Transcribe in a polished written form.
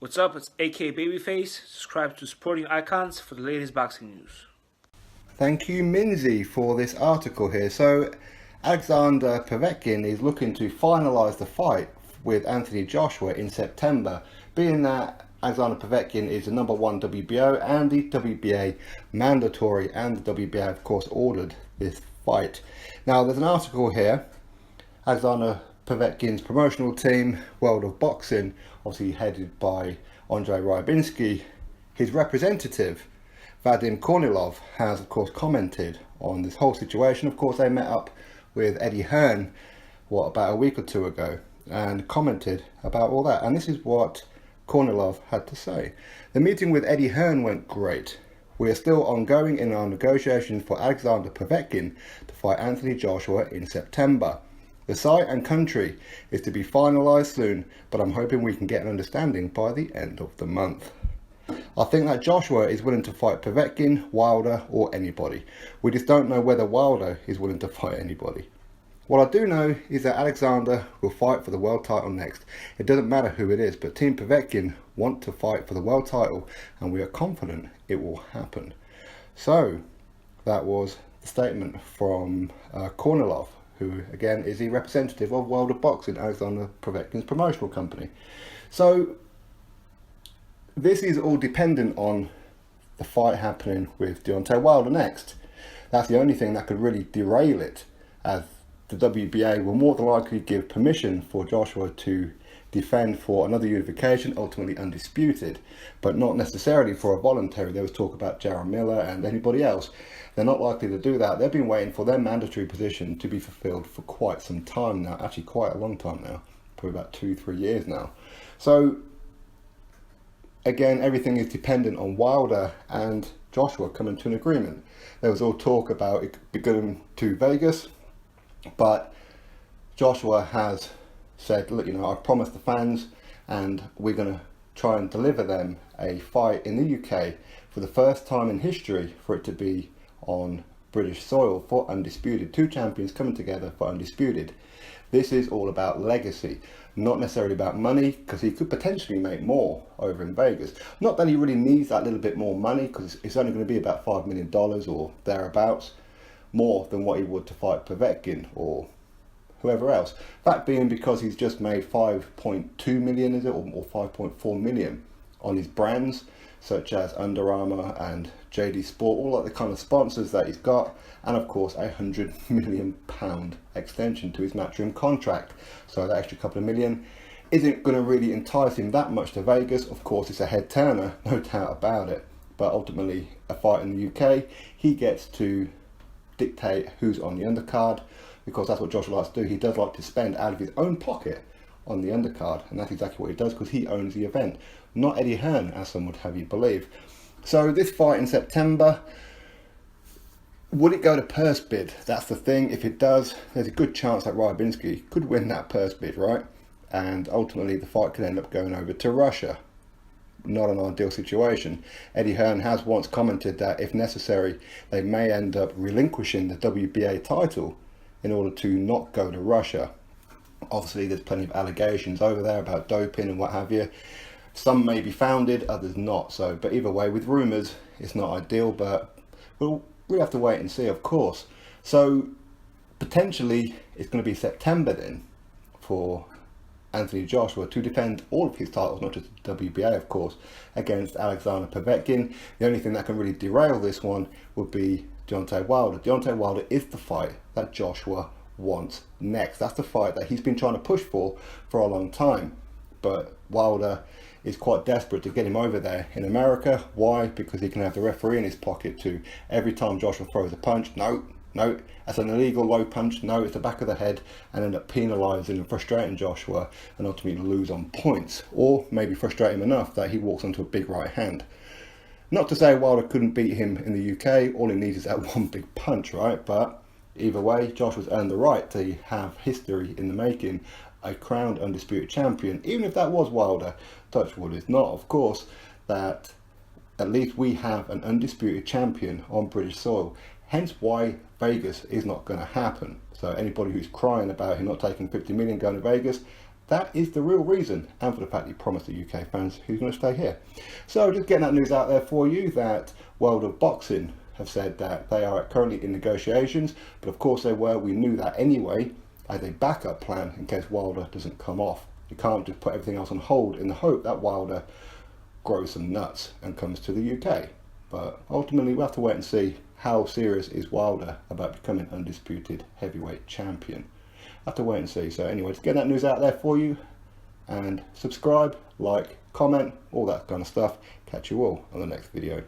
What's up? It's AK Babyface. Subscribe to Sporting Icons for the latest boxing news. Thank you, Minzy, for this article here. So, Alexander Povetkin is looking to finalise the fight with Anthony Joshua in September, being that Alexander Povetkin is the #1 WBO and the WBA mandatory, and the WBA, of course, ordered this fight. Now, there's an article here. Alexander Povetkin's promotional team, World of Boxing, obviously headed by Andrei Rybinski, his representative, Vadim Kornilov, has of course commented on this whole situation. Of course, they met up with Eddie Hearn, about a week or two ago, and commented about all that. And this is what Kornilov had to say. The meeting with Eddie Hearn went great. We are still ongoing in our negotiations for Alexander Povetkin to fight Anthony Joshua in September. The site and country is to be finalised soon, but I'm hoping we can get an understanding by the end of the month. I think that Joshua is willing to fight Povetkin, Wilder or anybody. We just don't know whether Wilder is willing to fight anybody. What I do know is that Alexander will fight for the world title next. It doesn't matter who it is, but Team Povetkin want to fight for the world title, and we are confident it will happen. So that was the statement from Kornilov, who again is the representative of World of Boxing, Alexander Povetkin's promotional company. So this is all dependent on the fight happening with Deontay Wilder next. That's the only thing that could really derail it, as the WBA will more than likely give permission for Joshua to defend for another unification, ultimately undisputed, but not necessarily for a voluntary. There was talk about Jarrell Miller and anybody else. They're not likely to do that. They've been waiting for their mandatory position to be fulfilled for quite some time now, actually quite a long time now, probably about 2-3 years now. So again, everything is dependent on Wilder and Joshua coming to an agreement. There was all talk about it going to Vegas, but Joshua has said, look, I promised the fans, and we're going to try and deliver them a fight in the UK for the first time in history, for it to be on British soil for undisputed. Two champions coming together for undisputed. This is all about legacy, not necessarily about money, because he could potentially make more over in Vegas. Not that he really needs that little bit more money, because it's only going to be about $5 million or thereabouts, more than what he would to fight Povetkin or whoever else. That being because he's just made 5.2 million, is it, or 5.4 million on his brands, such as Under Armour and JD Sport, all like the kind of sponsors that he's got, and of course £100 million extension to his Matchroom contract. So that extra couple of million isn't going to really entice him that much to Vegas. Of course, it's a head turner, no doubt about it, but ultimately a fight in the UK, he gets to dictate who's on the undercard, because that's what Joshua likes to do. He does like to spend out of his own pocket on the undercard, and that's exactly what he does, because he owns the event, not Eddie Hearn, as some would have you believe. So this fight in September, would it go to purse bid? That's the thing. If it does, there's a good chance that Rybinski could win that purse bid, right? And ultimately the fight could end up going over to Russia. Not an ideal situation. Eddie Hearn has once commented that if necessary, they may end up relinquishing the WBA title in order to not go to Russia. Obviously, there's plenty of allegations over there about doping and what have you. Some may be founded, others not. So, but either way, with rumours, it's not ideal, but we'll have to wait and see, of course. So, potentially, it's going to be September then for Anthony Joshua to defend all of his titles, not just the WBA, of course, against Alexander Povetkin. The only thing that can really derail this one would be Deontay Wilder. Deontay Wilder is the fight that Joshua wants next. That's the fight that he's been trying to push for a long time. But Wilder is quite desperate to get him over there in America. Why? Because he can have the referee in his pocket too. Every time Joshua throws a punch, no, that's an illegal low punch, no, it's the back of the head, and end up penalising and frustrating Joshua and ultimately lose on points. Or maybe frustrate him enough that he walks onto a big right hand. Not to say Wilder couldn't beat him in the UK, all he needs is that one big punch, right? But either way, Joshua's earned the right to have history in the making, a crowned undisputed champion, even if that was Wilder. Touchwood is not, of course, that at least we have an undisputed champion on British soil. Hence why Vegas is not going to happen. So anybody who's crying about him not taking 50 million going to Vegas, that is the real reason, and for the fact he promised the UK fans he's going to stay here. So just getting that news out there for you, that World of Boxing have said that they are currently in negotiations, but of course we knew that anyway, as a backup plan in case Wilder doesn't come off. You can't just put everything else on hold in the hope that Wilder grows some nuts and comes to the UK. But ultimately we'll have to wait and see how serious is Wilder about becoming undisputed heavyweight champion. Have to wait and see. So anyway, just get that news out there for you, and subscribe, like, comment, all that kind of stuff. Catch you all on the next video.